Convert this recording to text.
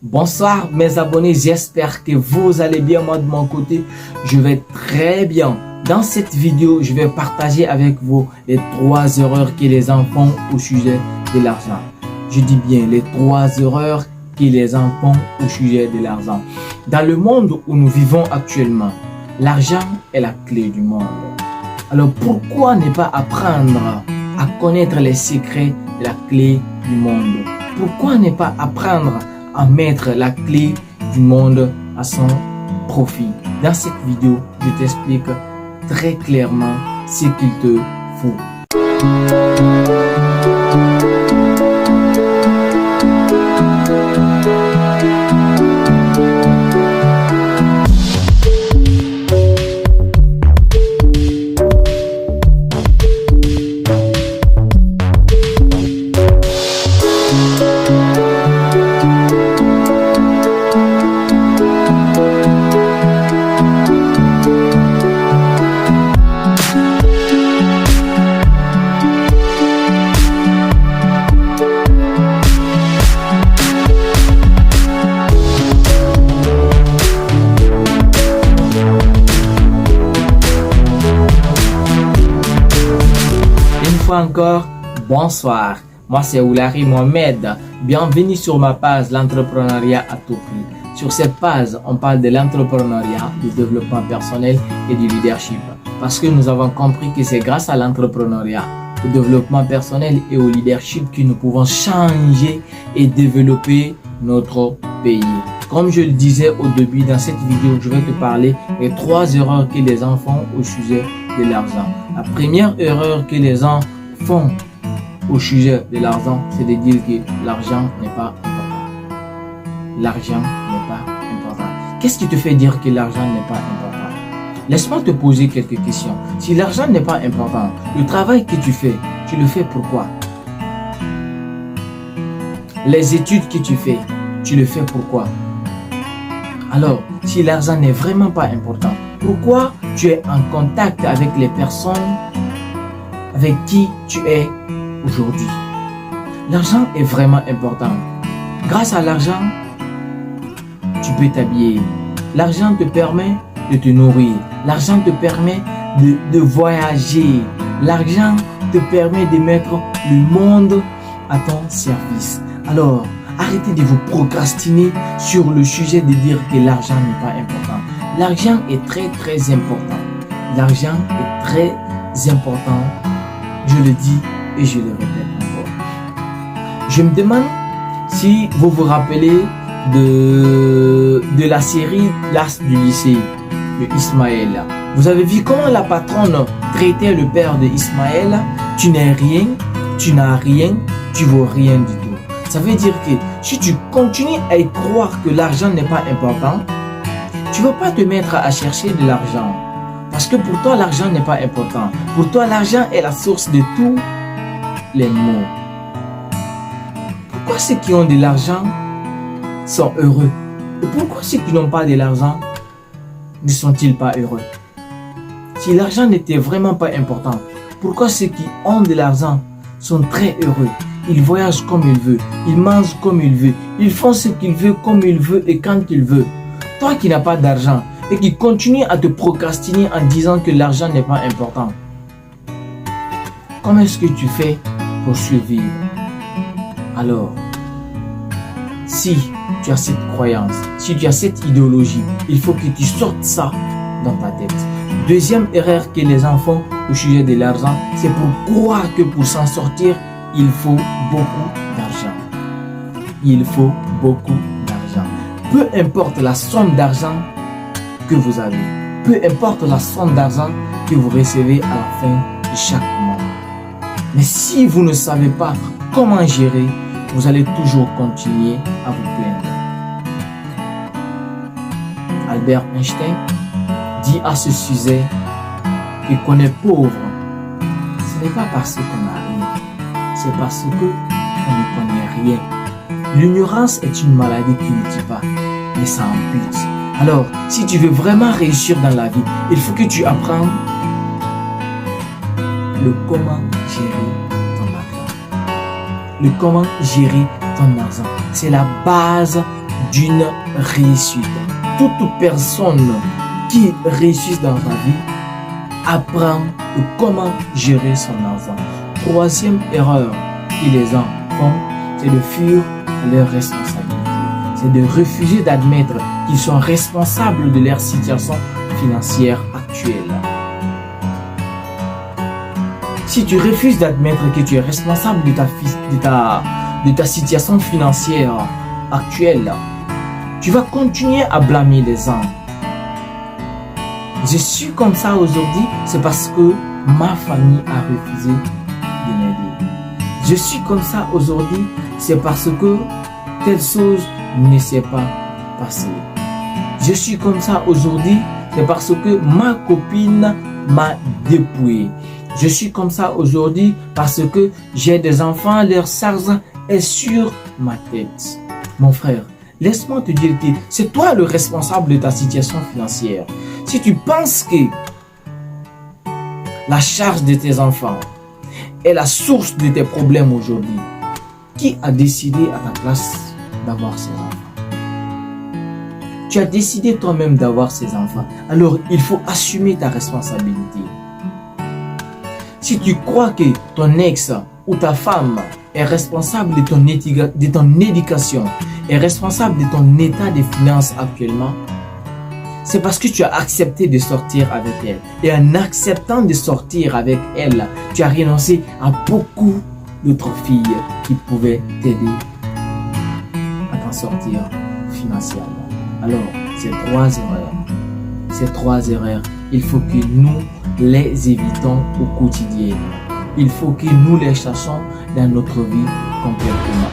Bonsoir mes abonnés, j'espère que vous allez bien. Moi de mon côté, je vais très bien. Dans cette vidéo, je vais partager avec vous les 3 erreurs que les enfants font au sujet de l'argent. Je dis bien les 3 erreurs que les enfants font au sujet de l'argent. Dans le monde où nous vivons actuellement, l'argent est la clé du monde. Alors pourquoi ne pas apprendre à connaître les secrets de la clé du monde? Pourquoi ne pas apprendre à mettre la clé du monde à son profit? Dans cette vidéo, je t'explique très clairement ce qu'il te faut. Encore, bonsoir, moi c'est Oulari Mohamed, bienvenue sur ma page l'entrepreneuriat à tout prix. Sur cette page, on parle de l'entrepreneuriat, du développement personnel et du leadership. Parce que nous avons compris que c'est grâce à l'entrepreneuriat, au développement personnel et au leadership que nous pouvons changer et développer notre pays. Comme je le disais au début, dans cette vidéo, je vais te parler des 3 erreurs que les enfants font au sujet de l'argent. La première erreur que les gens font au sujet de l'argent, c'est de dire que l'argent n'est pas important. L'argent n'est pas important. Qu'est-ce qui te fait dire que l'argent n'est pas important? Laisse-moi te poser quelques questions. Si l'argent n'est pas important, le travail que tu fais, tu le fais pourquoi? Les études que tu fais, tu le fais pourquoi? Alors, si l'argent n'est vraiment pas important, pourquoi tu es en contact avec les personnes avec qui tu es aujourd'hui? L'argent est vraiment important. Grâce à l'argent, tu peux t'habiller. L'argent te permet de te nourrir. L'argent te permet de voyager. L'argent te permet de mettre le monde à ton service. Alors, arrêtez de vous procrastiner sur le sujet de dire que l'argent n'est pas important. L'argent est très important. L'argent est très important. Je le dis et je le répète encore. Je me demande si vous vous rappelez de la série L'As du lycée de Ismaël. Vous avez vu comment la patronne traitait le père de Ismaël. Tu n'es rien, tu n'as rien, tu vaux rien du tout. Ça veut dire que si tu continues à y croire que l'argent n'est pas important, tu ne vas pas te mettre à chercher de l'argent. Parce que pour toi, l'argent n'est pas important. Pour toi, l'argent est la source de tous les maux. Pourquoi ceux qui ont de l'argent sont heureux? Et pourquoi ceux qui n'ont pas de l'argent ne sont-ils pas heureux? Si l'argent n'était vraiment pas important, pourquoi ceux qui ont de l'argent sont très heureux? Ils voyagent comme ils veulent, ils mangent comme ils veulent, ils font ce qu'ils veulent comme ils veulent et quand ils veulent. Toi qui n'as pas d'argent et qui continue à te procrastiner en disant que l'argent n'est pas important, comment est-ce que tu fais pour survivre? Alors, si tu as cette croyance, si tu as cette idéologie, il faut que tu sortes ça dans ta tête. Deuxième erreur que les enfants au sujet de l'argent, c'est pour croire que pour s'en sortir, il faut beaucoup d'argent. Il faut beaucoup d'argent. Peu importe la somme d'argent que vous avez, peu importe la somme d'argent que vous recevez à la fin de chaque mois. Mais si vous ne savez pas comment gérer, vous allez toujours continuer à vous plaindre. Albert Einstein dit à ce sujet que qu'on est pauvre, ce n'est pas parce qu'on a rien, c'est parce que on ne connaît rien. L'ignorance est une maladie qui ne tue pas, mais ça ampute. Alors, si tu veux vraiment réussir dans la vie, il faut que tu apprennes le comment gérer ton argent. Le comment gérer ton argent. C'est la base d'une réussite. Toute personne qui réussit dans sa vie apprend comment gérer son argent. Troisième erreur que les gens font, c'est de fuir leurs responsabilités. C'est de refuser d'admettre qu'ils sont responsables de leur situation financière actuelle. Si tu refuses d'admettre que tu es responsable de ta situation financière actuelle, tu vas continuer à blâmer les gens. Je suis comme ça aujourd'hui, c'est parce que ma famille a refusé de m'aider. Je suis comme ça aujourd'hui, c'est parce que telle chose ne s'est pas passée. Je suis comme ça aujourd'hui, c'est parce que ma copine m'a dépouillé. Je suis comme ça aujourd'hui parce que j'ai des enfants, leur charge est sur ma tête. Mon frère, laisse-moi te dire que c'est toi le responsable de ta situation financière. Si tu penses que la charge de tes enfants est la source de tes problèmes aujourd'hui, qui a décidé à ta place d'avoir ces enfants? Tu as décidé toi-même d'avoir ces enfants. Alors, il faut assumer ta responsabilité. Si tu crois que ton ex ou ta femme est responsable de ton éducation, est responsable de ton état de finances actuellement, c'est parce que tu as accepté de sortir avec elle. Et en acceptant de sortir avec elle, tu as renoncé à beaucoup d'autres filles qui pouvaient t'aider à t'en sortir financièrement. Alors, ces trois erreurs, il faut que nous les évitons au quotidien. Il faut que nous les cherchions dans notre vie complètement.